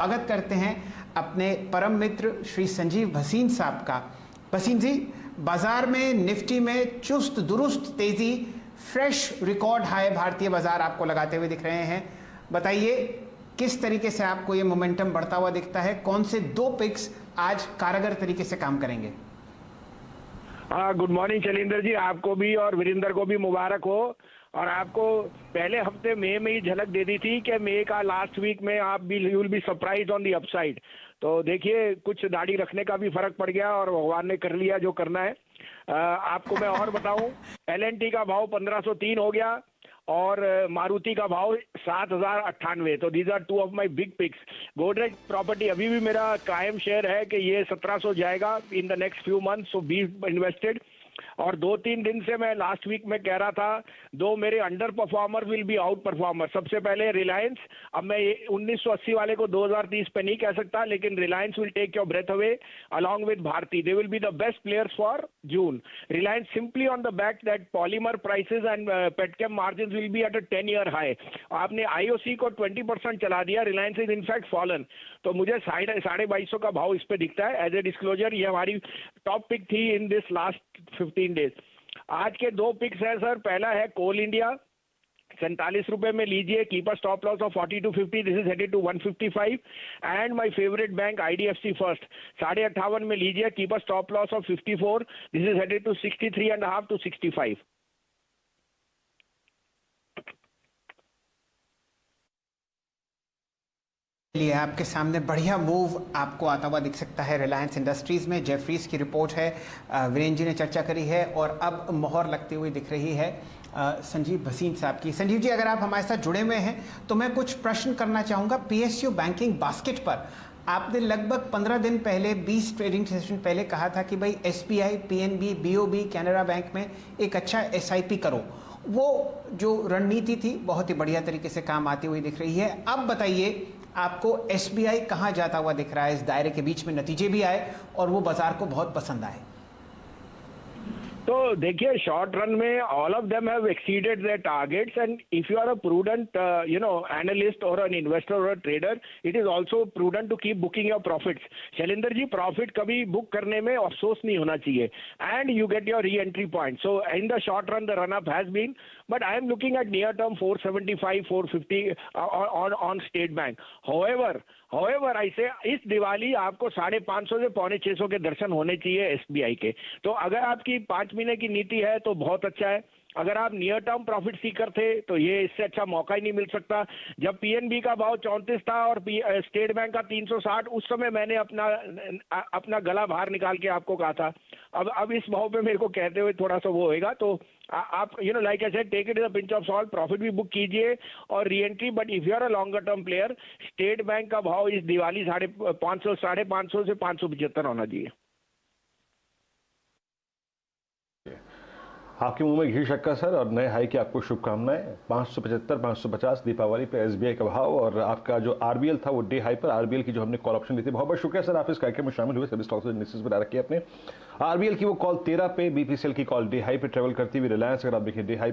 स्वागत करते हैं अपने परम मित्र श्री संजीव भसीन साहब का। भसीन जी, बाजार में निफ्टी में चुस्त दुरुस्त तेजी, फ्रेश रिकॉर्ड हाई भारतीय बाजार आपको लगाते हुए दिख रहे हैं। बताइए किस तरीके से आपको ये मोमेंटम बढ़ता हुआ दिखता है, कौन से दो पिक्स आज कारगर तरीके से काम करेंगे? गुड मॉर्निंग शैलेंद्र जी, आपको भी और वीरेंद्र को भी मुबारक हो। और आपको पहले हफ्ते मई में ही झलक दे दी थी कि मई का लास्ट वीक में आप भी you will be surprise on the upside. तो देखिए कुछ दाढ़ी रखने का भी फर्क पड़ गया और भगवान ने कर लिया जो करना है। आपको मैं और बताऊं, एल&टी का भाव 1503 हो गया और मारुति का भाव 7098। तो these are two of my big picks. Godrej property अभी भी मेरा कायम शेयर है कि ये 1700 जाएगा in the next few month, so be invested. और 2-3 दिन से मैं लास्ट वीक में कह रहा था दो मेरे under performer will be out performer. सबसे पहले रिलायंस, अब मैं 1980 वाले को 2030 पे नहीं कह सकता, लेकिन Reliance will take your breath away along with Bharti. They will be the best players for June. Reliance simply on the back that polymer prices and petchem margins will be at a 10-year high. आपने IOC को 20% चला दिया, Reliance is in fact fallen. तो मुझे 2250 का भाव इस पे दिखता है। एज ए डिस्क्लोजर ये हमारी टॉप पिक थी इन दिस लास्ट 15 डेज। आज के दो पिक्स हैं सर। पहला है कोल इंडिया, 47 रुपए में लीजिए, keep a stop loss of 40 to 50, this is headed to 155। And my favourite bank IDFC first, 58.5 में लीजिए, keep a stop loss of 54, this is headed to 63.5 to 65। लिए आपके सामने बढ़िया मूव आपको आता हुआ दिख सकता है रिलायंस इंडस्ट्रीज में। जेफरीज की रिपोर्ट है, वीरेंद्र जी ने चर्चा करी है और अब मोहर लगती हुई दिख रही है संजीव भसीन साहब की। संजीव जी, अगर आप हमारे साथ जुड़े हुए हैं तो मैं कुछ प्रश्न करना चाहूँगा PSU बैंकिंग बास्केट पर। आपने लगभग 15 दिन पहले 20 ट्रेडिंग सेशन पहले कहा था कि भाई SBI, PNB, BOB, Canara bank में एक अच्छा SIP करो। वो जो रणनीति थी बहुत ही बढ़िया तरीके से काम आती हुई दिख रही है। अब बताइए आपको SBI कहाँ जाता हुआ दिख रहा है? इस दायरे के बीच में नतीजे भी आए और वो बाजार को बहुत पसंद आए। तो देखिए शॉर्ट रन में all of them have exceeded their targets and if you are a prudent analyst और एन इन्वेस्टर और trader, it is also prudent to keep booking your profits. Shailendra ji, profit कभी बुक करने में अफसोस नहीं होना चाहिए and you get your re entry point. So in the short run the run up has been, but I am looking at near term 475, 450 on State Bank. However, I say इस दिवाली आपको 550 से 650 के दर्शन होने चाहिए SBI के। तो अगर आपकी 5 महीने की नीति है तो बहुत अच्छा है। अगर आप नियर टर्म प्रॉफिट सीकर थे तो ये इससे अच्छा मौका ही नहीं मिल सकता। जब PNB का भाव 34 था और स्टेट बैंक का 360, उस समय मैंने अपना गला बाहर निकाल के आपको कहा था। अब इस भाव पे मेरे को कहते हुए थोड़ा सा वो होएगा। तो आप like I said, take it is a pinch of salt, profit भी बुक कीजिए और re entry. But if you are a longer term player, State Bank का भाव इस दिवाली 550 से 575 होना चाहिए। आपके मुंह में घी शक्कर सर, और नए हाई की आपको शुभकामनाएं। 575, 550 दीपावली पे SBI का भाव, और आपका जो RBL था वो डे हाई पर। RBL की जो हमने कॉल ऑप्शन ली थी, बहुत बहुत शुक्रिया सर, आप इस कार्यक्रम में शामिल हुए। सभी स्टॉक्स एनालिसिस बना रखी है अपने। RBL की वो कॉल 13 पे, BPCL की कॉल डे हाई पे ट्रेवल करती हुई। रिलायंस अगर आप देखिए डे हाई